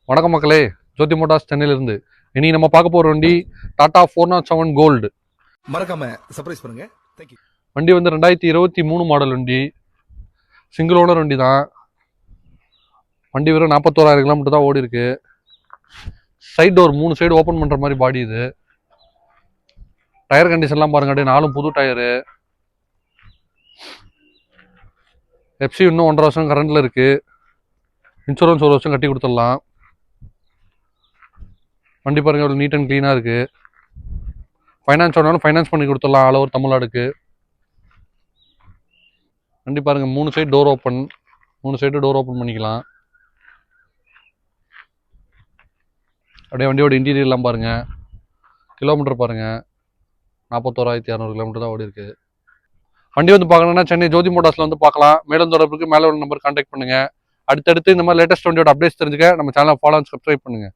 வணக்கம் மக்களே, ஜோதி மோட்டார்ஸ் சென்னையிலிருந்து. இனி நம்ம பார்க்க போகிற வண்டி டாடா 407 கோல்டு. மறக்காம சர்ப்ரைஸ் பண்ணுங்க. தேங்க்யூ. வண்டி வந்து 2023 மாடல் வண்டி, சிங்கிள் ஓனர் வண்டி தான். வண்டி வெறும் 41,000 கிலோமீட்டர் தான் ஓடி இருக்கு. சைட் டோர் 3 சைடு ஓப்பன் பண்ணுற மாதிரி பாடி இது. டயர் கண்டிஷன்லாம் பாருங்க, அப்படியே 4 புது டயரு. எஃப்சி இன்னும் 1.5 வருஷம் கரண்டில் இருக்கு. இன்சூரன்ஸ் 1 வருஷம் கட்டி கொடுத்துடலாம். வண்டி பாருங்க, எவ்வளோ நீட் அண்ட் க்ளீனாக இருக்குது. ஃபைனான்ஸ் வேணாலும் ஃபைனான்ஸ் பண்ணி கொடுத்துடலாம் ஆல் ஓவர் தமிழ்நாடுக்கு. வண்டி பாருங்கள், 3 side door open, 3 side door open பண்ணிக்கலாம். அப்படியே வண்டியோட இன்டீரியர்லாம் பாருங்கள். கிலோமீட்டர் பாருங்கள், 41,200 கிலோமீட்டர் தான் ஓடி இருக்குது. வண்டி வந்து பார்க்கணுன்னா சென்னை ஜோதி மோட்டார்ஸில் வந்து பார்க்கலாம். மேலும் தொடர்புக்கு மேலே உள்ள நம்பர் கான்டாக்ட் பண்ணுங்கள். அடுத்தடுத்து இந்த மாதிரி லேட்டஸ்ட் வண்டியோட அப்டேட்ஸ் தெரிஞ்சுக்க நம்ம சேனலை ஃபாலோ அண்ட் சப்ஸ்கிரைப் பண்ணுங்கள்.